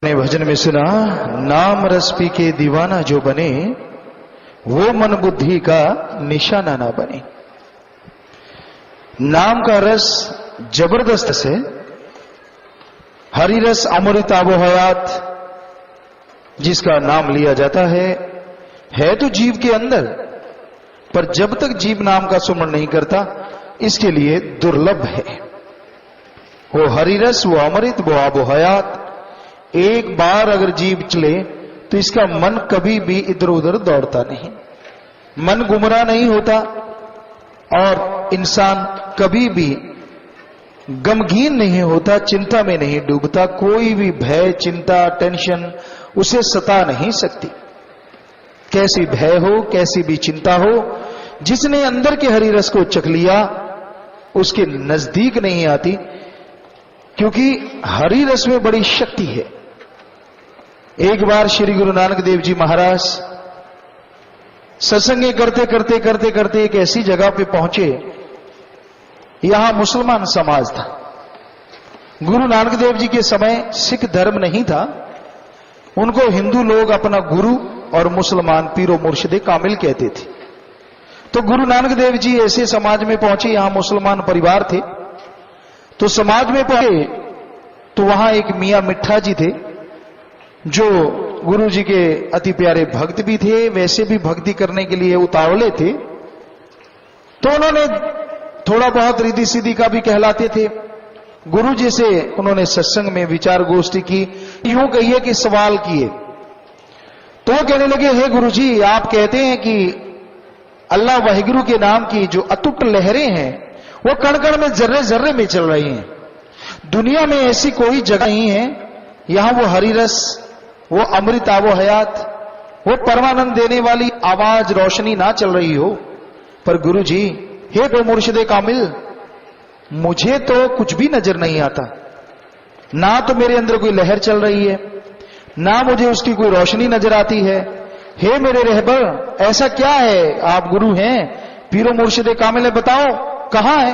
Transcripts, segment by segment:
ने भजन में सुना, नाम रस पी के दीवाना जो बने वो मन बुद्धि का निशाना ना बने। नाम का रस जबरदस्त है। हरि रस अमृत आबो हयात जिसका नाम लिया जाता है तो जीव के अंदर, पर जब तक जीव नाम का सुमरण नहीं करता इसके लिए दुर्लभ है। वो हरि रस, वो अमृत, वो आबो हयात। एक बार अगर जीव चले तो इसका मन कभी भी इधर उधर दौड़ता नहीं, मन गुमराह नहीं होता और इंसान कभी भी गमगीन नहीं होता, चिंता में नहीं डूबता। कोई भी भय, चिंता, टेंशन उसे सता नहीं सकती। कैसी भय हो, कैसी भी चिंता हो, जिसने अंदर के हरि रस को चख लिया उसके नजदीक नहीं आती, क्योंकि हरि रस में बड़ी शक्ति है। एक बार श्री गुरु नानक देव जी महाराज सत्संग करते करते करते करते एक ऐसी जगह पे पहुंचे, यहां मुसलमान समाज था। गुरु नानक देव जी के समय सिख धर्म नहीं था, उनको हिंदू लोग अपना गुरु और मुसलमान पीरो मुर्शिदे कामिल कहते थे। तो गुरु नानक देव जी ऐसे समाज में पहुंचे, यहां मुसलमान परिवार थे। तो समाज में पहुंचे तो वहां एक मियां मिठा जी थे जो गुरु जी के अति प्यारे भक्त भी थे, वैसे भी भक्ति करने के लिए उतावले थे। तो उन्होंने थोड़ा बहुत रिद्धि सिद्धि का भी कहलाते थे। गुरु जी से उन्होंने सत्संग में विचार गोष्ठी की, यूं कहिए कि सवाल किए। तो वो कहने लगे, हे गुरु जी, आप कहते हैं कि अल्लाह वाहिगुरु के नाम की जो अतुट लहरें हैं वो कण कण में, जर्रे जर्रे में चल रही हैं। दुनिया में ऐसी कोई जगह नहीं है यहां वो हरि रस, वो अमृत आबो हयात, वो परमानंद देने वाली आवाज, रोशनी ना चल रही हो। पर गुरु जी, हे दो मुर्शिदे कामिल, मुझे तो कुछ भी नजर नहीं आता। ना तो मेरे अंदर कोई लहर चल रही है, ना मुझे उसकी कोई रोशनी नजर आती है। हे मेरे रहबर, ऐसा क्या है? आप गुरु हैं, पीरो मुर्शिदे कामिल है, बताओ कहां है?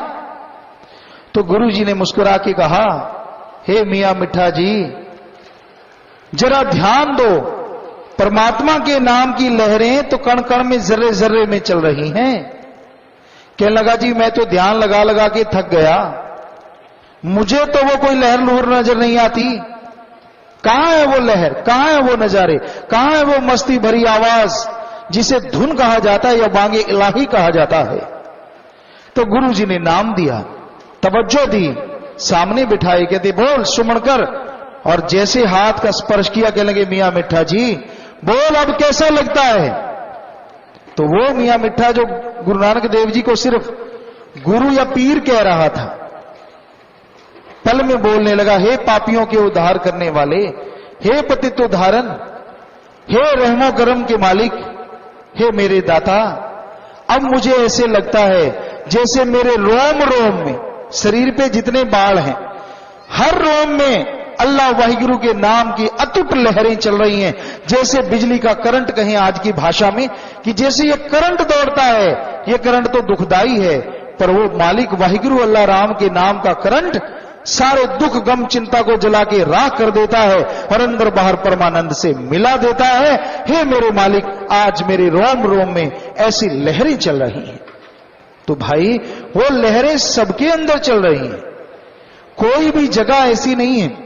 तो गुरु जी ने मुस्कुरा के कहा, हे मियां मिठा जी, जरा ध्यान दो, परमात्मा के नाम की लहरें तो कण कण में, जर्रे जर्रे में चल रही हैं। कहने लगा, जी मैं तो ध्यान लगा लगा के थक गया, मुझे तो वो कोई लहर लुहर नजर नहीं आती। कहां है वो लहर, कहां है वो नजारे, कहां है वो मस्ती भरी आवाज जिसे धुन कहा जाता है या बांगे इलाही कहा जाता है? तो गुरु जी ने नाम दिया, तवज्जो दी, सामने बिठाए, कहते बोल सुमण कर। और जैसे हाथ का स्पर्श किया, कहने लगे, मियां मिठा जी बोल अब कैसा लगता है? तो वो मियां मिठा जो गुरु नानक देव जी को सिर्फ गुरु या पीर कह रहा था, पल में बोलने लगा, हे पापियों के उद्धार करने वाले, हे पतित उद्धारन, हे रहमो करम के मालिक, हे मेरे दाता, अब मुझे ऐसे लगता है जैसे मेरे रोम रोम में, शरीर पे जितने बाल हैं, हर रोम में अल्लाह वाहिगुरु के नाम की अतुट लहरें चल रही हैं। जैसे बिजली का करंट कहें आज की भाषा में, कि जैसे ये करंट दौड़ता है, ये करंट तो दुखदाई है, पर वो मालिक वाहिगुरु अल्लाह राम के नाम का करंट सारे दुख गम चिंता को जला के राख कर देता है और अंदर बाहर परमानंद से मिला देता है। हे मेरे मालिक, आज मेरे रोम रोम में ऐसी लहरें चल रही हैं। तो भाई वो लहरें सबके अंदर चल रही हैं, कोई भी जगह ऐसी नहीं है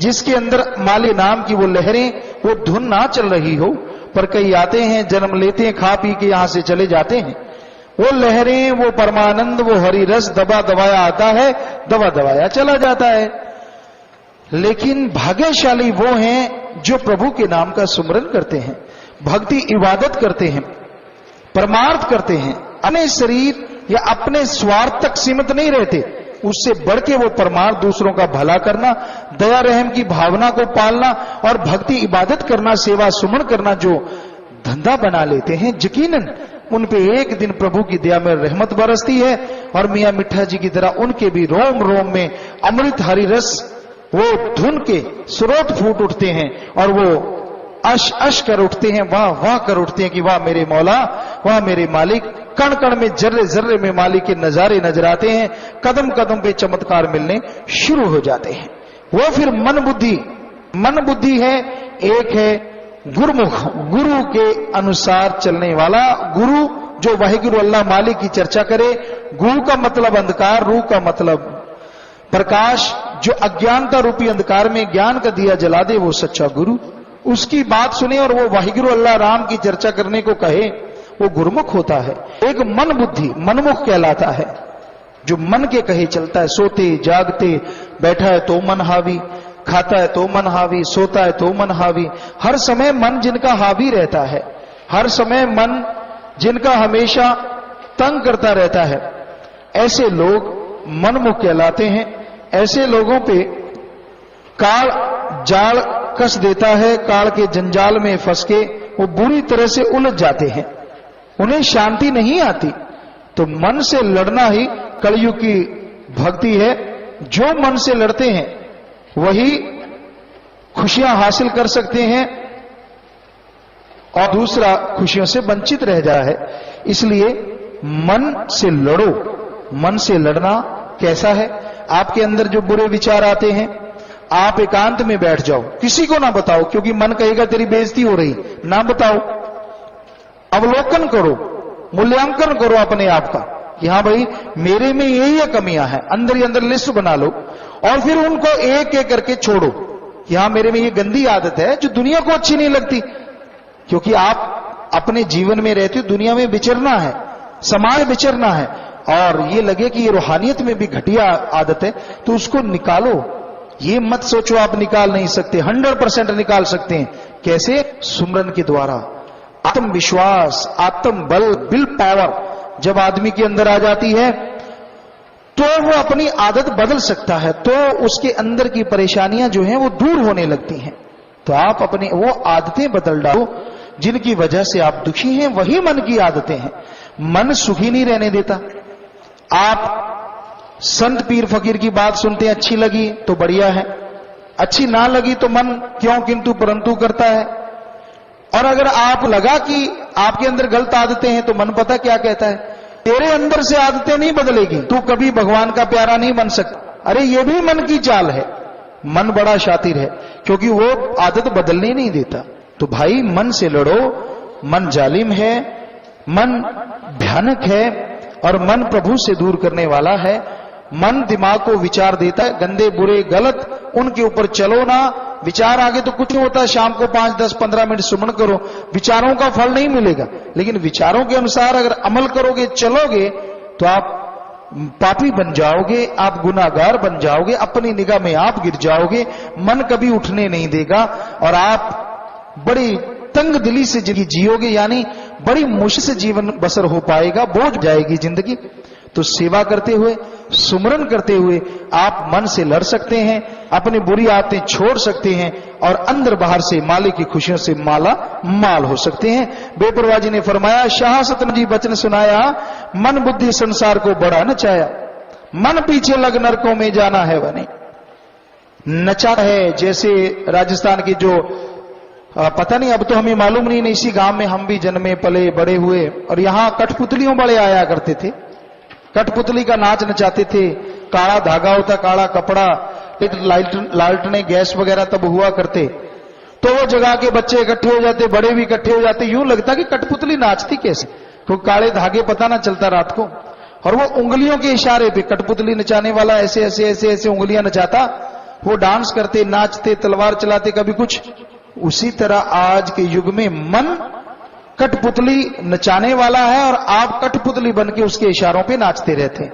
जिसके अंदर माले नाम की वो लहरें, वो धुन ना चल रही हो। पर कई आते हैं, जन्म लेते हैं, खा पी के यहां से चले जाते हैं। वो लहरें, वो परमानंद, वो हरि रस दबा दबाया आता है, दबा दबाया चला जाता है। लेकिन भाग्यशाली वो हैं जो प्रभु के नाम का सुमरन करते हैं, भक्ति इबादत करते हैं, परमार्थ करते हैं, अपने शरीर या अपने स्वार्थ तक सीमित नहीं रहते, उससे बढ़ के वो परमार्थ, दूसरों का भला करना, दया रहम की भावना को पालना और भक्ति इबादत करना, सेवा सुमन करना जो धंधा बना लेते हैं, यकीनन उन पे एक दिन प्रभु की दया में रहमत बरसती है। और मियां मिठा जी की तरह उनके भी रोम रोम में अमृत हरि रस, वो धुन के स्रोत फूट उठते हैं और वो अश अश कर उठते हैं, वाह वाह कर उठते हैं कि वाह मेरे मौला, वाह मेरे मालिक। कण कण में, जर्रे जर्रे में मालिक के नजारे नजर आते हैं, कदम कदम पे चमत्कार मिलने शुरू हो जाते हैं। वो फिर मन बुद्धि मन बुद्धि है, एक है गुरुमुख, गुरु के अनुसार चलने वाला। गुरु जो वाहिगुरु अल्लाह मालिक की चर्चा करे। गु का मतलब अंधकार, रू का मतलब प्रकाश। जो अज्ञानता रूपी अंधकार में ज्ञान का दिया जला दे वो सच्चा गुरु। उसकी बात सुने और वो वाहिगुरु अल्लाह राम की चर्चा करने को कहे, वो गुरुमुख होता है। एक मन बुद्धि मनमुख कहलाता है, जो मन के कहे चलता है। सोते जागते, बैठा है तो मन हावी, खाता है तो मन हावी, सोता है तो मन हावी। हर समय मन जिनका हावी रहता है, हर समय मन जिनका हमेशा तंग करता रहता है, ऐसे लोग मनमुख कहलाते हैं। ऐसे लोगों पे काल जाल कस देता है, काल के जंजाल में फंस के वो बुरी तरह से उलझ जाते हैं, उन्हें शांति नहीं आती। तो मन से लड़ना ही कलयुग की भक्ति है। जो मन से लड़ते हैं वही खुशियां हासिल कर सकते हैं और दूसरा खुशियों से वंचित रह जाता है। इसलिए मन से लड़ो। मन से लड़ना कैसा है? आपके अंदर जो बुरे विचार आते हैं, आप एकांत में बैठ जाओ, किसी को ना बताओ, क्योंकि मन कहेगा तेरी बेइज्जती हो रही, ना बताओ। अवलोकन करो, मूल्यांकन करो अपने आप का कि हाँ भाई मेरे में ये कमियां हैं। अंदर ही अंदर लिस्ट बना लो और फिर उनको एक एक करके छोड़ो कि हाँ मेरे में ये गंदी आदत है जो दुनिया को अच्छी नहीं लगती। क्योंकि आप अपने जीवन में रहते हो, दुनिया में विचरना है, समाज विचरना है, और ये लगे कि ये रूहानियत में भी घटिया आदत है तो उसको निकालो। ये मत सोचो आप निकाल नहीं सकते, 100% निकाल सकते हैं। कैसे? सुमरन के द्वारा। आत्मविश्वास, आत्म बल, विल पावर जब आदमी के अंदर आ जाती है तो वो अपनी आदत बदल सकता है, तो उसके अंदर की परेशानियां जो हैं वो दूर होने लगती हैं। तो आप अपनी वो आदतें बदल डालो जिनकी वजह से आप दुखी हैं, वही मन की आदतें हैं। मन सुखी नहीं रहने देता। आप संत पीर फकीर की बात सुनते हैं, अच्छी लगी तो बढ़िया है, अच्छी ना लगी तो मन क्यों किंतु परंतु करता है। और अगर आप लगा कि आपके अंदर गलत आदतें हैं तो मन पता क्या कहता है, तेरे अंदर से आदतें नहीं बदलेगी, तू कभी भगवान का प्यारा नहीं बन सकता। अरे ये भी मन की चाल है। मन बड़ा शातिर है क्योंकि वो आदत बदलने नहीं देता। तो भाई मन से लड़ो। मन जालिम है, मन भयानक है और मन प्रभु से दूर करने वाला है। मन दिमाग को विचार देता है, गंदे बुरे गलत उनके ऊपर चलो ना। विचार आगे तो कुछ नहीं होता, शाम को 5, 10, 15 मिनट सुमन करो, विचारों का फल नहीं मिलेगा। लेकिन विचारों के अनुसार अगर अमल करोगे, चलोगे, तो आप पापी बन जाओगे, आप गुनाहगार बन जाओगे, अपनी निगाह में आप गिर जाओगे। मन कभी उठने नहीं देगा और आप बड़ी तंग दिली से जिंदगी जियोगे, यानी बड़ी मुश्किल से जीवन बसर हो पाएगा, बोझ जाएगी जिंदगी। तो सेवा करते हुए, सुमरन करते हुए आप मन से लड़ सकते हैं, अपनी बुरी आदतें छोड़ सकते हैं और अंदर बाहर से मालिक की खुशियों से माला माल हो सकते हैं। बेपरवाह जी ने फरमाया, शाह सतन जी वचन सुनाया, मन बुद्धि संसार को बड़ा नचाया, मन पीछे लग नरकों में जाना है बने। नचा है जैसे राजस्थान की जो पता नहीं, अब तो हमें मालूम नहीं, इसी गांव में हम भी जन्मे पले बड़े हुए और यहां कठपुतलियों बड़े आया करते थे। कठपुतली का नाच नचाते थे, काला धागा होता, काला कपड़ा, लालटने गैस वगैरह तब हुआ करते। तो वो जगह के बच्चे इकट्ठे हो जाते, बड़े भी इकट्ठे हो जाते, यूं लगता कि कठपुतली नाचती कैसे, तो काले धागे पता ना चलता रात को। और वो उंगलियों के इशारे पे कठपुतली नचाने वाला ऐसे ऐसे ऐसे ऐसे उंगलियां नचाता, वो डांस करते, नाचते, तलवार चलाते, कभी कुछ। उसी तरह आज के युग में मन कठपुतली नचाने वाला है और आप कठपुतली बन के उसके इशारों पे नाचते रहते हैं,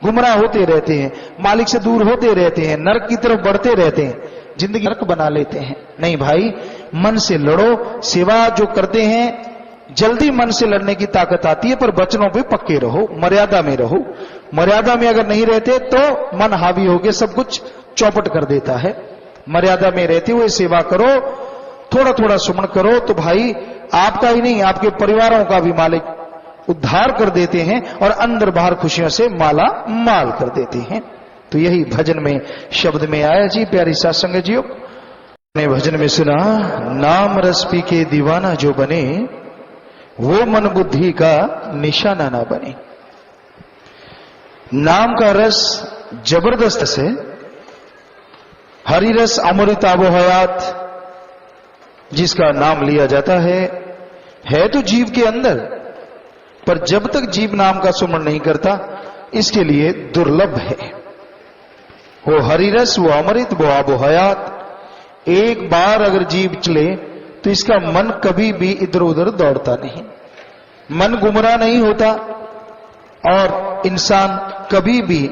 गुमराह होते रहते हैं, मालिक से दूर होते रहते हैं, नरक की तरफ बढ़ते रहते हैं, जिंदगी नरक बना लेते हैं। नहीं भाई, मन से लड़ो। सेवा जो करते हैं जल्दी मन से लड़ने की ताकत आती है, पर वचनों पे पक्के रहो, मर्यादा में रहो। मर्यादा में अगर नहीं रहते तो मन हावी होकर सब कुछ चौपट कर देता है। मर्यादा में रहते हुए सेवा करो, थोड़ा थोड़ा सुमन करो, तो भाई आपका ही नहीं आपके परिवारों का भी मालिक उद्धार कर देते हैं और अंदर बाहर खुशियों से माला माल कर देते हैं। तो यही भजन में शब्द में आया जी। प्यारी साथ संगत ने भजन में सुना, नाम रस पी के दीवाना जो बने, वो मन बुद्धि का निशाना ना बने। नाम का रस जबरदस्त है, हरिरस अमृत आबो हयात जिसका नाम लिया जाता है तो जीव के अंदर, पर जब तक जीव नाम का सुमरण नहीं करता इसके लिए दुर्लभ है। वो हरिरस, वो अमृत, वो आबो हयात। एक बार अगर जीव चले तो इसका मन कभी भी इधर उधर दौड़ता नहीं, मन गुमराह नहीं होता और इंसान कभी भी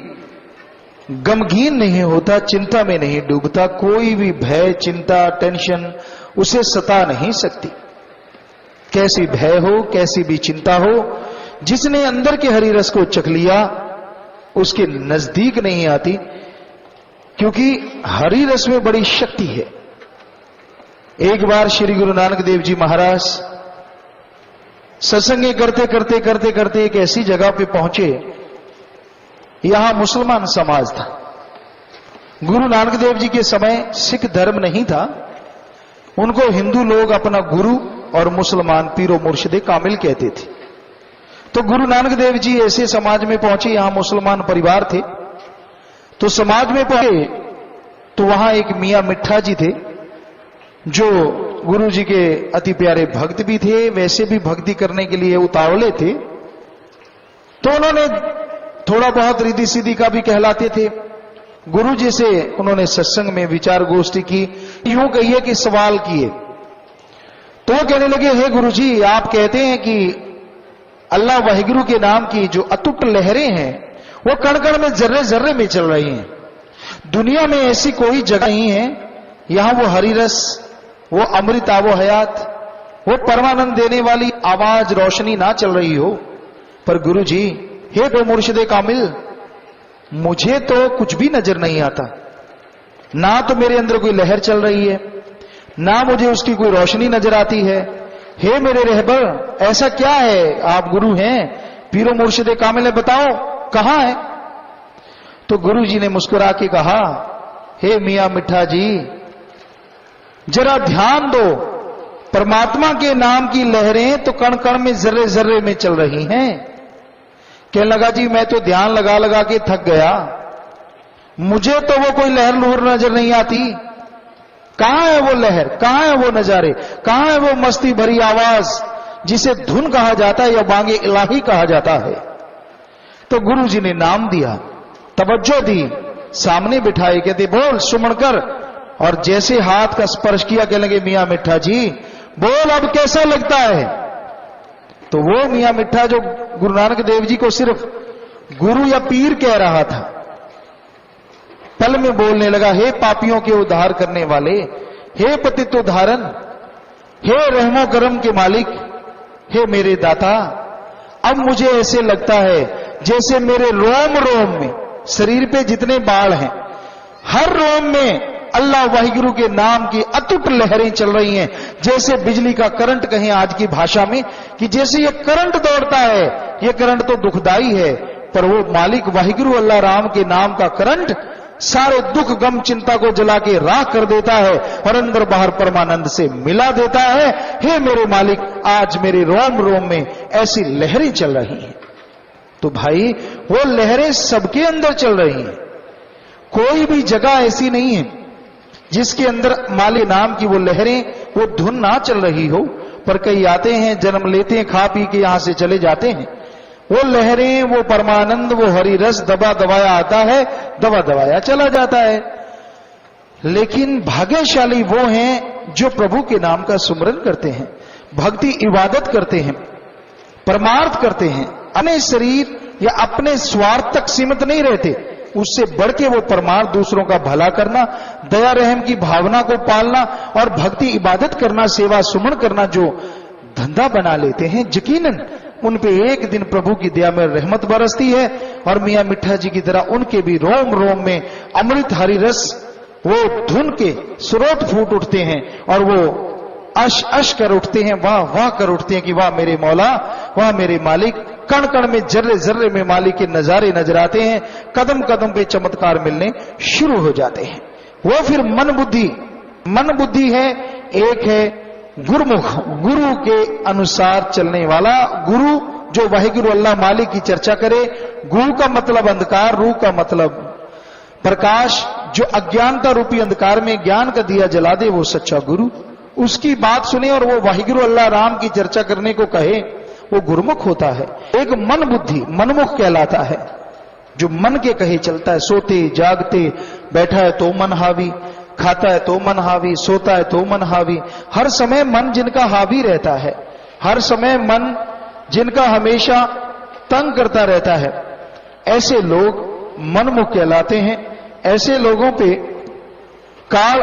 गमगीन नहीं होता, चिंता में नहीं डूबता। कोई भी भय, चिंता, टेंशन उसे सता नहीं सकती। कैसी भय हो, कैसी भी चिंता हो, जिसने अंदर के हरिरस को चख लिया उसके नजदीक नहीं आती, क्योंकि हरिरस में बड़ी शक्ति है। एक बार श्री गुरु नानक देव जी महाराज सत्संग करते करते करते करते एक ऐसी जगह पे पहुंचे, यहां मुसलमान समाज था। गुरु नानक देव जी के समय सिख धर्म नहीं था, उनको हिंदू लोग अपना गुरु और मुसलमान पीरो मुर्शिदे कामिल कहते थे। तो गुरु नानक देव जी ऐसे समाज में पहुंचे, यहां मुसलमान परिवार थे। तो समाज में पहुंचे तो वहां एक मियां मिठा जी थे, जो गुरु जी के अति प्यारे भक्त भी थे, वैसे भी भक्ति करने के लिए उतावले थे। तो उन्होंने थोड़ा बहुत रिद्धि सिद्धि का भी कहलाते थे। गुरु जी से उन्होंने सत्संग में विचार गोष्ठी की, यूं कहिए कि सवाल किए। तो वो कहने लगे, हे गुरु जी, आप कहते हैं कि अल्लाह वाहिगुरु के नाम की जो अतुट लहरें हैं वो कण कण में, जर्रे जर्रे में चल रही हैं। दुनिया में ऐसी कोई जगह नहीं है यहां वो हरिरस, वो अमृत आबो हयात, वो परमानंद देने वाली आवाज, रोशनी ना चल रही हो। पर गुरु जी, हे दो मुर्शिदे कामिल, मुझे तो कुछ भी नजर नहीं आता, ना तो मेरे अंदर कोई लहर चल रही है, ना मुझे उसकी कोई रोशनी नजर आती है। हे मेरे रहबर, ऐसा क्या है? आप गुरु हैं, पीरो मुर्शिदे कामिल है, बताओ कहां है? तो गुरु जी ने मुस्कुरा के कहा, हे मियां मिठा जी, जरा ध्यान दो, परमात्मा के नाम की लहरें तो कण कण में, जर्रे जर्रे में चल रही हैं। कहने लगा, जी मैं तो ध्यान लगा लगा के थक गया, मुझे तो वो कोई लहर लुहर नजर नहीं आती। कहां है वो लहर, कहां है वो नजारे, कहां है वो मस्ती भरी आवाज जिसे धुन कहा जाता है या बांगे इलाही कहा जाता है? तो गुरु जी ने नाम दिया, तवज्जो दी, सामने बिठाए, कहते बोल सुमन कर। और जैसे हाथ का स्पर्श किया, कहने लगे, मियां मिठा जी बोल अब कैसा लगता है? तो वो मियां मिठा जो गुरु नानक देव जी को सिर्फ गुरु या पीर कह रहा था, पल में बोलने लगा, हे पापियों के उद्धार करने वाले, हे पतित उद्धारण, हे रहमो करम के मालिक, हे मेरे दाता, अब मुझे ऐसे लगता है जैसे मेरे रोम रोम में, शरीर पे जितने बाल हैं, हर रोम में अल्लाह वाहिगुरु के नाम की अतुट लहरें चल रही हैं। जैसे बिजली का करंट कहें आज की भाषा में, कि जैसे ये करंट दौड़ता है, ये करंट तो दुखदाई है, पर वो मालिक वाहिगुरु अल्लाह राम के नाम का करंट सारे दुख गम चिंता को जला के राख कर देता है और अंदर बाहर परमानंद से मिला देता है। हे मेरे मालिक, आज मेरे रोम रोम में ऐसी लहरें चल रही हैं। तो भाई, वो लहरें सबके अंदर चल रही हैं। कोई भी जगह ऐसी नहीं है जिसके अंदर माले नाम की वो लहरें, वो धुन ना चल रही हो। पर कई आते हैं, जन्म लेते हैं, खा पी के यहां से चले जाते हैं। वो लहरें, वो परमानंद, वो हरि रस दबा दबाया आता है, दबा दबाया चला जाता है। लेकिन भाग्यशाली वो हैं जो प्रभु के नाम का सुमरन करते हैं, भक्ति इबादत करते हैं, परमार्थ करते हैं, अपने शरीर या अपने स्वार्थ तक सीमित नहीं रहते, उससे बढ़ के वो परमार्थ, दूसरों का भला करना, दया रहम की भावना को पालना और भक्ति इबादत करना, सेवा सुमन करना जो धंधा बना लेते हैं, यकीनन उन पे एक दिन प्रभु की दया में रहमत बरसती है। और मियां मिठा जी की तरह उनके भी रोम रोम में अमृत हरि रस, वो धुन के स्रोत फूट उठते हैं और वो अश अश कर उठते हैं, वाह वाह कर उठते हैं कि वाह मेरे मौला, वाह मेरे मालिक। कण कण में, जर्रे जर्रे में मालिक के नजारे नजर आते हैं, कदम कदम पे चमत्कार मिलने शुरू हो जाते हैं। वो फिर मन बुद्धि है, एक है गुरुमुख, गुरु के अनुसार चलने वाला गुरु, जो वाहिगुरु अल्लाह मालिक की चर्चा करे। गुरु का मतलब अंधकार, रू का मतलब प्रकाश, जो अज्ञानता रूपी अंधकार में ज्ञान का दिया जला दे वो सच्चा गुरु। उसकी बात सुने और वो वाहिगुरु अल्लाह राम की चर्चा करने को कहे, वो गुरुमुख होता है। एक मन बुद्धि मनमुख कहलाता है, जो मन के कहे चलता है। सोते जागते, बैठा है तो मन हावी, खाता है तो मन हावी, सोता है तो मन हावी। हर समय मन जिनका हावी रहता है, हर समय मन जिनका हमेशा तंग करता रहता है, ऐसे लोग मनमुख कहलाते हैं। ऐसे लोगों पे काल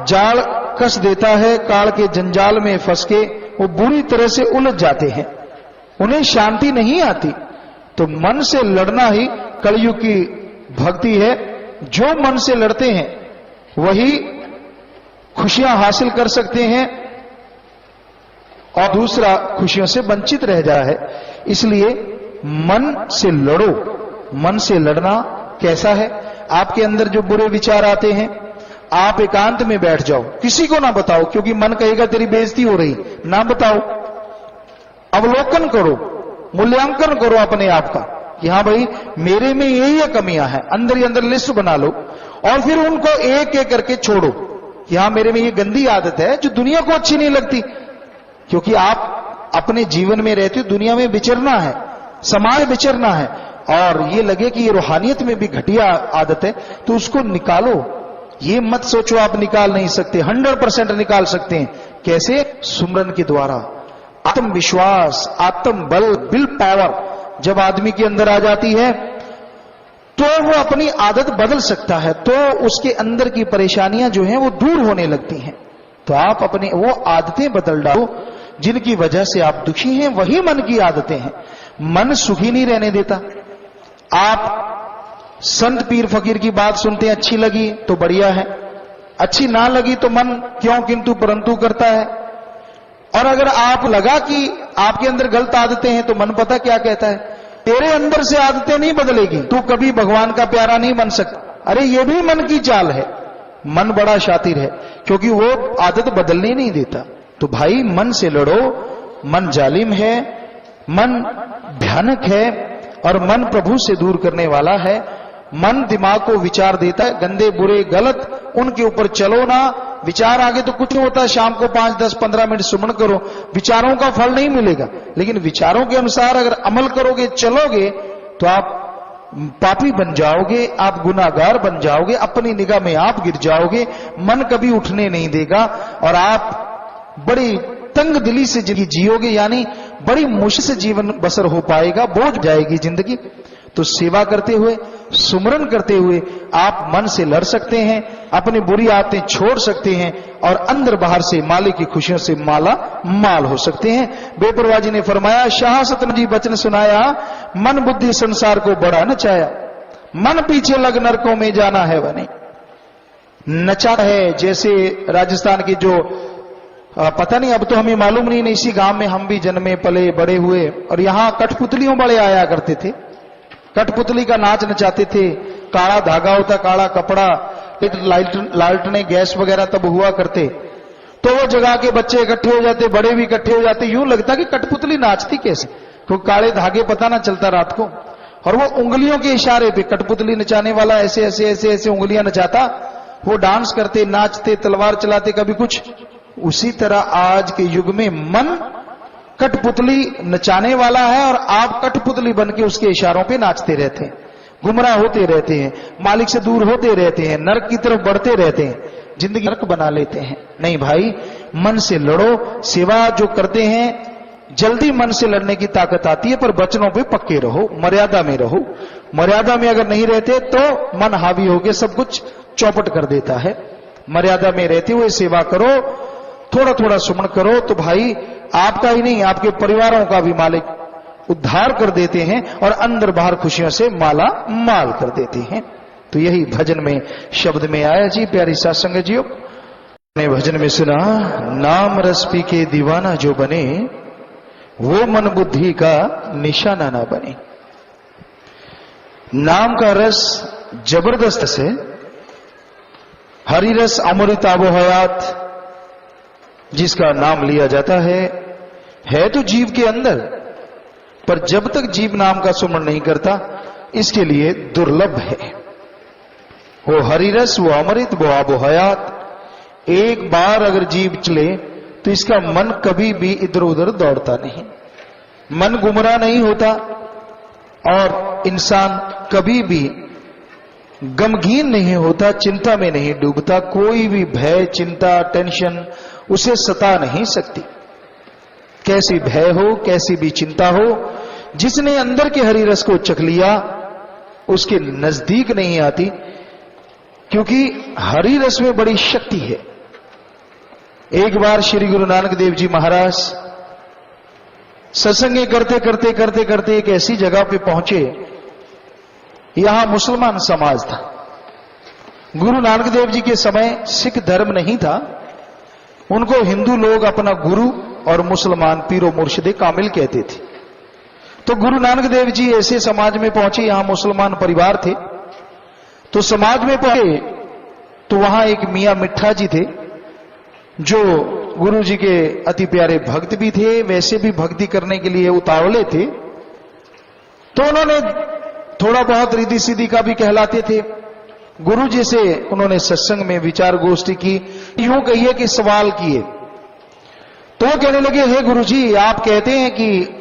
जाल कस देता है, काल के जंजाल में फंस के वो बुरी तरह से उलझ जाते हैं, उन्हें शांति नहीं आती। तो मन से लड़ना ही कलयुग की भक्ति है। जो मन से लड़ते हैं वही खुशियां हासिल कर सकते हैं और दूसरा खुशियों से वंचित रह जाता है। इसलिए मन से लड़ो। मन से लड़ना कैसा है? आपके अंदर जो बुरे विचार आते हैं, आप एकांत में बैठ जाओ, किसी को ना बताओ, क्योंकि मन कहेगा तेरी बेइज्जती हो रही, ना बताओ। अवलोकन करो, मूल्यांकन करो अपने आप का कि हाँ भाई मेरे में ये कमियां हैं। अंदर ही अंदर लिस्ट बना लो और फिर उनको एक एक करके छोड़ो कि हाँ मेरे में ये गंदी आदत है जो दुनिया को अच्छी नहीं लगती। क्योंकि आप अपने जीवन में रहते हो, दुनिया में विचरना है, समाज विचरना है, और ये लगे कि ये रूहानियत में भी घटिया आदत है तो उसको निकालो। ये मत सोचो आप निकाल नहीं सकते, 100% निकाल सकते हैं। कैसे? सुमरन के द्वारा। आत्मविश्वास, आत्म बल, विल पावर जब आदमी के अंदर आ जाती है तो वो अपनी आदत बदल सकता है, तो उसके अंदर की परेशानियां जो हैं वो दूर होने लगती हैं। तो आप अपने वो आदतें बदल डालो जिनकी वजह से आप दुखी हैं, वही मन की आदतें हैं। मन सुखी नहीं रहने देता। आप संत पीर फकीर की बात सुनते हैं, अच्छी लगी तो बढ़िया है, अच्छी ना लगी तो मन क्यों किंतु परंतु करता है। और अगर आप लगा कि आपके अंदर गलत आदतें हैं तो मन पता क्या कहता है, तेरे अंदर से आदतें नहीं बदलेगी, तू कभी भगवान का प्यारा नहीं बन सकता। अरे ये भी मन की चाल है। मन बड़ा शातिर है क्योंकि वो आदत बदलने नहीं देता। तो भाई मन से लड़ो। मन जालिम है, मन भयानक है और मन प्रभु से दूर करने वाला है। मन दिमाग को विचार देता है, गंदे बुरे गलत उनके ऊपर चलो ना। विचार आगे तो कुछ नहीं होता, शाम को 5, 10, 15 मिनट सुमन करो, विचारों का फल नहीं मिलेगा। लेकिन विचारों के अनुसार अगर अमल करोगे, चलोगे, तो आप पापी बन जाओगे, आप गुनाहगार बन जाओगे, अपनी निगाह में आप गिर जाओगे। मन कभी उठने नहीं देगा और आप बड़ी तंग दिली से जिंदगी जियोगे, यानी बड़ी मुश्किल से जीवन बसर हो पाएगा, बोझ जाएगी जिंदगी। तो सेवा करते हुए, सुमरन करते हुए आप मन से लड़ सकते हैं, अपनी बुरी आदतें छोड़ सकते हैं और अंदर बाहर से मालिक की खुशियों से माला माल हो सकते हैं। बेपरवाह जी ने फरमाया, शाह सतन जी बचन सुनाया, मन बुद्धि संसार को बड़ा नचाया, मन पीछे लग नरकों में जाना है बने। नचा है जैसे राजस्थान की जो पता नहीं, अब तो हमें मालूम नहीं, इसी गांव में हम भी जन्मे पले बड़े हुए और यहां कठपुतलियों बड़े आया करते थे। कठपुतली का नाच नचाते थे, काला धागा होता, काला कपड़ा, लालटने गैस वगैरह तब हुआ करते। तो वो जगह के बच्चे इकट्ठे हो जाते, बड़े भी इकट्ठे हो जाते, यूं लगता कि कठपुतली नाचती कैसे, क्योंकि काले धागे पता ना चलता रात को। और वो उंगलियों के इशारे पे कठपुतली नचाने वाला ऐसे ऐसे ऐसे ऐसे उंगलियां नचाता, वो डांस करते, नाचते, तलवार चलाते, कभी कुछ। उसी तरह आज के युग में मन कठपुतली नचाने वाला है और आप कठपुतली बन के उसके इशारों पे नाचते रहते हैं, गुमराह होते रहते हैं, मालिक से दूर होते रहते हैं, नरक की तरफ बढ़ते रहते हैं, जिंदगी नरक बना लेते हैं। नहीं भाई, मन से लड़ो। सेवा जो करते हैं जल्दी मन से लड़ने की ताकत आती है, पर वचनों पे पक्के रहो, मर्यादा में रहो। मर्यादा में अगर नहीं रहते तो मन हावी होकर सब कुछ चौपट कर देता है। मर्यादा में रहते हुए सेवा करो, थोड़ा थोड़ा सुमन करो, तो भाई आपका ही नहीं आपके परिवारों का भी मालिक उद्धार कर देते हैं और अंदर बाहर खुशियों से माला माल कर देते हैं। तो यही भजन में शब्द में आया जी। प्यारी साथ संगत जियो ने भजन में सुना, नाम रस पी के दीवाना जो बने, वो मन बुद्धि का निशाना ना बने। नाम का रस जबरदस्त है, हरि रस अमृत आबो हयात जिसका नाम लिया जाता है तो जीव के अंदर, पर जब तक जीव नाम का सुमरण नहीं करता, इसके लिए दुर्लभ है। वो हरिरस, वो अमृत, वो आबो हयात। एक बार अगर जीव चले तो इसका मन कभी भी इधर उधर दौड़ता नहीं, मन गुमराह नहीं होता और इंसान कभी भी गमगीन नहीं होता, चिंता में नहीं डूबता। कोई भी भय, चिंता, टेंशन उसे सता नहीं सकती। कैसी भय हो, कैसी भी चिंता हो, जिसने अंदर के हरिरस को चख लिया उसके नजदीक नहीं आती, क्योंकि हरिरस में बड़ी शक्ति है। एक बार श्री गुरु नानक देव जी महाराज सत्संग करते करते करते करते एक ऐसी जगह पे पहुंचे, यहां मुसलमान समाज था। गुरु नानक देव जी के समय सिख धर्म नहीं था, उनको हिंदू लोग अपना गुरु और मुसलमान पीरो मुर्शिदे कामिल कहते थे। तो गुरु नानक देव जी ऐसे समाज में पहुंचे, यहां मुसलमान परिवार थे। तो समाज में पहुंचे तो वहां एक मियां मिठा जी थे, जो गुरु जी के अति प्यारे भक्त भी थे, वैसे भी भक्ति करने के लिए उतावले थे। तो उन्होंने थोड़ा बहुत रिद्धि सिद्धि का भी कहलाते थे। गुरु जी से उन्होंने सत्संग में विचार गोष्ठी की, यूं कहिए कि सवाल किए। तो वो कहने लगे, हे गुरु जी, आप कहते हैं कि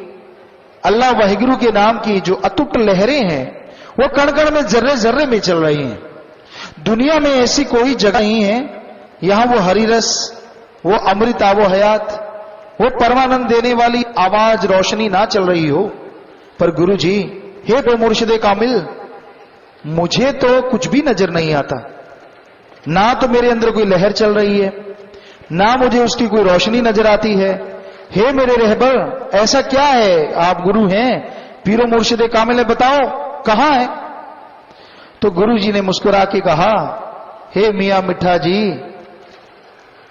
अल्लाह वाहिगुरु के नाम की जो अतुट लहरें हैं वो कण कण में, जर्रे जर्रे में चल रही हैं। दुनिया में ऐसी कोई जगह नहीं है यहां वो हरिरस, वो अमृत, वो हयात, वो परमानंद देने वाली आवाज, रोशनी ना चल रही हो। पर गुरु जी, हे तो मुर्शिदे कामिल, मुझे तो कुछ भी नजर नहीं आता, ना तो मेरे अंदर कोई लहर चल रही है, ना मुझे उसकी कोई रोशनी नजर आती है। हे मेरे रहबर, ऐसा क्या है? आप गुरु हैं, पीरो मुर्शिदे कामिल है, बताओ कहां है? तो गुरु जी ने मुस्कुरा के कहा, हे मियां मिठा जी,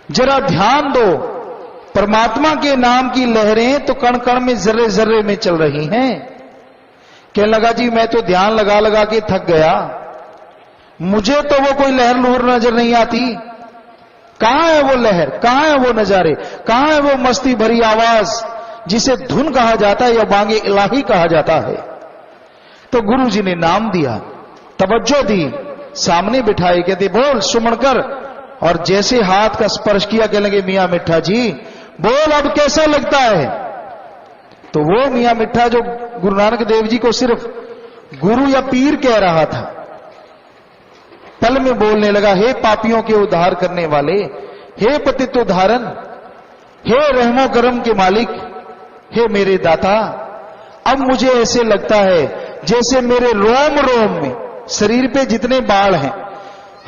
जरा ध्यान दो, परमात्मा के नाम की लहरें तो कण कण में, जर्रे जर्रे में चल रही हैं। कहने लगा, जी मैं तो ध्यान लगा लगा के थक गया, मुझे तो वो कोई लहर लूर नजर नहीं आती। कहां है वो लहर, कहां है वो नजारे, कहां है वो मस्ती भरी आवाज जिसे धुन कहा जाता है या बांगे इलाही कहा जाता है? तो गुरु जी ने नाम दिया, तवज्जो दी, सामने बिठाए, कहते बोल सुमन कर। और जैसे हाथ का स्पर्श किया, कहने लगे, मियां मिठा जी बोल अब कैसा लगता है? तो वो मियां मिठा जो गुरु नानक देव जी को सिर्फ गुरु या पीर कह रहा था, पल में बोलने लगा, हे पापियों के उद्धार करने वाले, हे पतित उद्धारन, हे रहमो करम के मालिक, हे मेरे दाता, अब मुझे ऐसे लगता है जैसे मेरे रोम रोम में, शरीर पे जितने बाल हैं,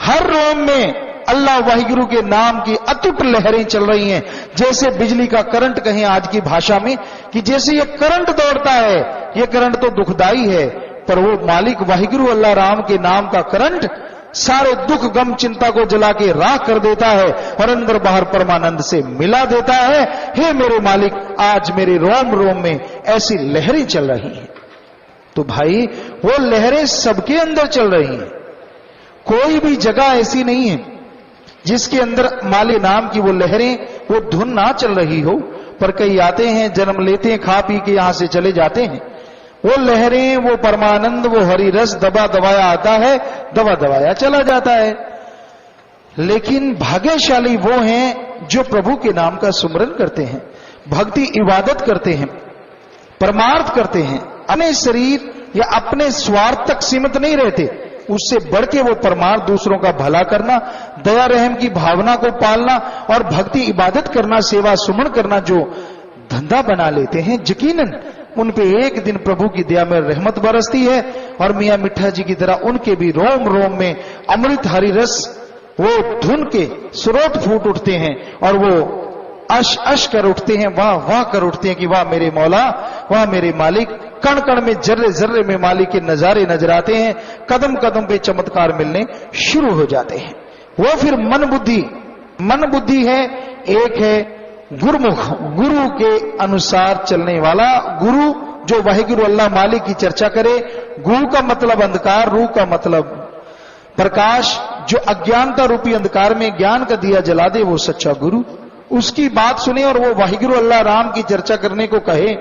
हर रोम में अल्लाह वाहिगुरु के नाम की अतुट लहरें चल रही हैं। जैसे बिजली का करंट कहें आज की भाषा में, कि जैसे ये करंट दौड़ता है, ये करंट तो दुखदाई है, पर वो मालिक वाहिगुरु अल्लाह राम के नाम का करंट सारे दुख गम चिंता को जला के राख कर देता है और अंदर बाहर परमानंद से मिला देता है। हे मेरे मालिक, आज मेरे रोम रोम में ऐसी लहरें चल रही हैं। तो भाई वो लहरें सबके अंदर चल रही हैं, कोई भी जगह ऐसी नहीं है जिसके अंदर माले नाम की वो लहरें, वो धुन ना चल रही हो। पर कई आते हैं, जन्म लेते हैं, खा पी के यहां से चले जाते हैं। वो लहरें, वो परमानंद, वो हरि रस दबा दबाया आता है, दबा दबाया चला जाता है। लेकिन भाग्यशाली वो हैं जो प्रभु के नाम का सुमरन करते हैं, भक्ति इबादत करते हैं, परमार्थ करते हैं, अपने शरीर या अपने स्वार्थ तक सीमित नहीं रहते, उससे बढ़ के वो परमार्थ, दूसरों का भला करना, दया रहम की भावना को पालना और भक्ति इबादत करना, सेवा सुमन करना जो धंधा बना लेते हैं, यकीनन उन पे एक दिन प्रभु की दया में रहमत बरसती है। और मियां मिठा जी की तरह उनके भी रोम रोम में अमृत हरि रस, वो धुन के स्रोत फूट उठते हैं और वो अश अश कर उठते हैं, वाह वाह कर उठते हैं कि वाह मेरे मौला, वाह मेरे मालिक। कण कण में, जर्रे जर्रे में मालिक के नजारे नजर आते हैं, कदम कदम पे चमत्कार मिलने शुरू हो जाते हैं। वो फिर मन बुद्धि है, एक है गुरुमुख, गुरु के अनुसार चलने वाला गुरु, जो वाहिगुरु अल्लाह मालिक की चर्चा करे। गुरु का मतलब अंधकार, रू का मतलब प्रकाश, जो अज्ञानता रूपी अंधकार में ज्ञान का दिया जला दे, वो सच्चा गुरु। उसकी बात सुने और वो वाहिगुरु अल्लाह राम की चर्चा करने को कहे,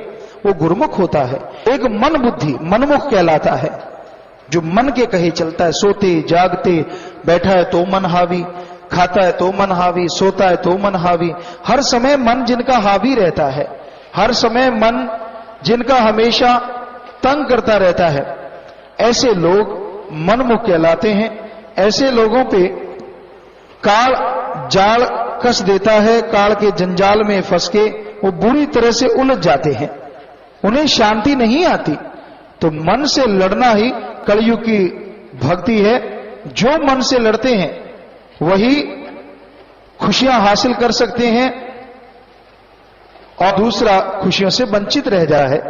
वो गुरुमुख होता है। एक मन बुद्धि, मनमुख कहलाता है। जो मन के कहे चलता है, सोते जागते, बैठा है तो मन हावी, खाता है तो मन हावी, सोता है तो मन हावी, हर समय मन जिनका हावी रहता है, हर समय मन जिनका हमेशा तंग करता रहता है, ऐसे लोग मनमुख कहलाते हैं। ऐसे लोगों पे काल जाल कस देता है, काल के जंजाल में फंस के वो बुरी तरह से उलझ जाते हैं, उन्हें शांति नहीं आती। तो मन से लड़ना ही कलयुग की भक्ति है। जो मन से लड़ते हैं वही खुशियां हासिल कर सकते हैं और दूसरा खुशियों से वंचित रह जाता है।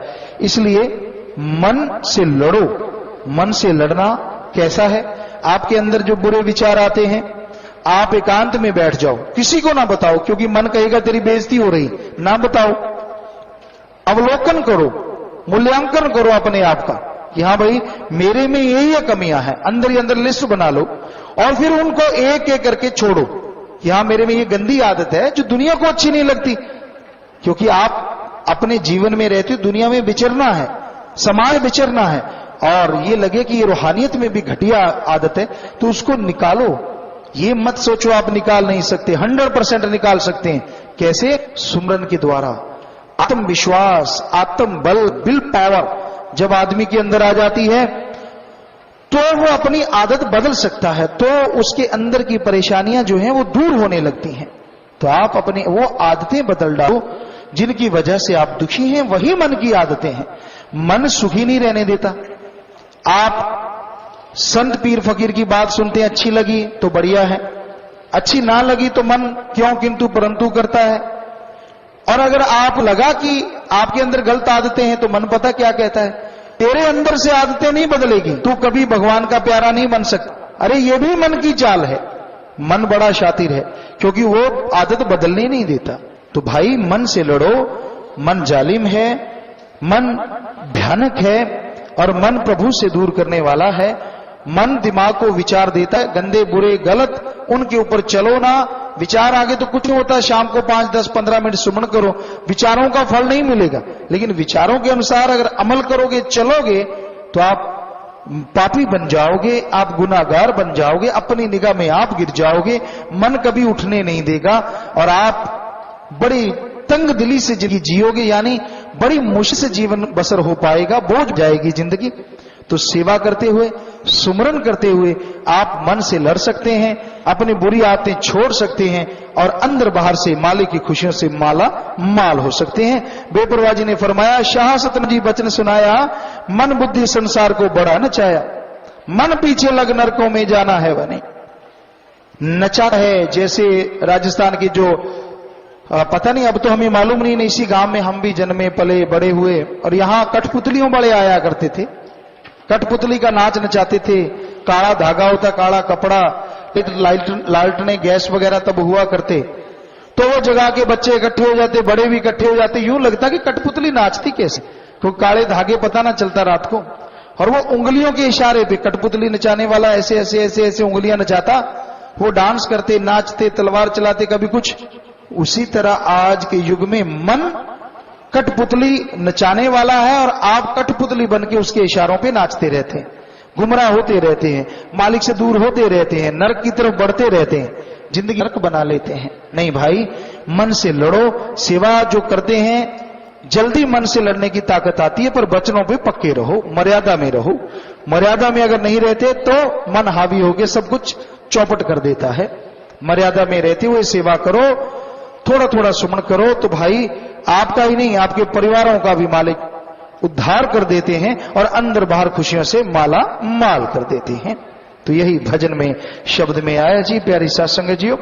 इसलिए मन से लड़ो। मन से लड़ना कैसा है? आपके अंदर जो बुरे विचार आते हैं, आप एकांत में बैठ जाओ, किसी को ना बताओ, क्योंकि मन कहेगा तेरी बेइज्जती हो रही, ना बताओ। अवलोकन करो, मूल्यांकन करो अपने आप का कि हाँ भाई मेरे में ये कमियां हैं, अंदर ही अंदर लिस्ट बना लो और फिर उनको एक एक करके छोड़ो कि हाँ मेरे में ये गंदी आदत है जो दुनिया को अच्छी नहीं लगती। क्योंकि आप अपने जीवन में रहते हो, दुनिया में विचरना है, समाज विचरना है, और ये लगे कि ये रूहानियत में भी घटिया आदत है तो उसको निकालो। ये मत सोचो आप निकाल नहीं सकते, 100% निकाल सकते हैं। कैसे? सुमरन के द्वारा। आत्मविश्वास, आत्म बल, विल पावर जब आदमी के अंदर आ जाती है तो वो अपनी आदत बदल सकता है, तो उसके अंदर की परेशानियां जो हैं वो दूर होने लगती हैं। तो आप अपनी वो आदतें बदल डालो जिनकी वजह से आप दुखी हैं, वही मन की आदतें हैं। मन सुखी नहीं रहने देता। आप संत पीर फकीर की बात सुनते हैं, अच्छी लगी तो बढ़िया है, अच्छी ना लगी तो मन क्यों किंतु परंतु करता है। और अगर आप लगा कि आपके अंदर गलत आदतें हैं तो मन पता क्या कहता है, तेरे अंदर से आदतें नहीं बदलेगी, तू कभी भगवान का प्यारा नहीं बन सकता। अरे ये भी मन की चाल है। मन बड़ा शातिर है क्योंकि वो आदत बदलने नहीं देता। तो भाई मन से लड़ो। मन जालिम है, मन भयानक है और मन प्रभु से दूर करने वाला है। मन दिमाग को विचार देता है, गंदे बुरे गलत उनके ऊपर चलो ना। विचार आगे तो कुछ नहीं होता, शाम को 5, 10, 15 मिनट सुमन करो, विचारों का फल नहीं मिलेगा। लेकिन विचारों के अनुसार अगर अमल करोगे, चलोगे, तो आप पापी बन जाओगे, आप गुनाहगार बन जाओगे, अपनी निगाह में आप गिर जाओगे। मन कभी उठने नहीं देगा और आप बड़ी तंग दिली से जिंदगी जियोगे, यानी बड़ी मुश्किल से जीवन बसर हो पाएगा, बोझ जाएगी जिंदगी। तो सेवा करते हुए, सुमरन करते हुए आप मन से लड़ सकते हैं, अपनी बुरी आदतें छोड़ सकते हैं और अंदर बाहर से मालिक की खुशियों से माला माल हो सकते हैं। बेपरवाह जी ने फरमाया, शाह सतन जी वचन सुनाया, मन बुद्धि संसार को बड़ा नचाया, मन पीछे लग नरकों में जाना है बने। नचा है जैसे राजस्थान की जो पता नहीं, अब तो हमें मालूम नहीं, इसी गांव में हम भी जन्मे पले बड़े हुए और यहां कठपुतलियों बड़े आया करते थे, कठपुतली का नाच नचाते थे। काला धागा होता, काला कपड़ा, लालटने गैस वगैरह तब हुआ करते, तो वो जगह के बच्चे इकट्ठे हो जाते, बड़े भी इकट्ठे हो जाते। यूं लगता कि कठपुतली नाचती कैसे, तो काले धागे पता ना चलता रात को, और वो उंगलियों के इशारे पे कठपुतली नचाने वाला ऐसे ऐसे ऐसे ऐसे उंगलियां नचाता, वो डांस करते, नाचते, तलवार चलाते, कभी कुछ। उसी तरह आज के युग में मन कठपुतली नचाने वाला है और आप कठपुतली बन के उसके इशारों पे नाचते रहते हैं, गुमराह होते रहते हैं, मालिक से दूर होते रहते हैं, नरक की तरफ बढ़ते रहते हैं, जिंदगी नरक बना लेते हैं। नहीं भाई, मन से लड़ो। सेवा जो करते हैं जल्दी मन से लड़ने की ताकत आती है, पर वचनों पे पक्के रहो, मर्यादा में रहो। मर्यादा में अगर नहीं रहते तो मन हावी होकर सब कुछ चौपट कर देता है। मर्यादा में रहते हुए सेवा करो, थोड़ा थोड़ा सुमन करो, तो भाई आपका ही नहीं आपके परिवारों का भी मालिक उद्धार कर देते हैं और अंदर बाहर खुशियों से माला माल कर देते हैं। तो यही भजन में शब्द में आया जी। प्यारी साथ संगत जियो।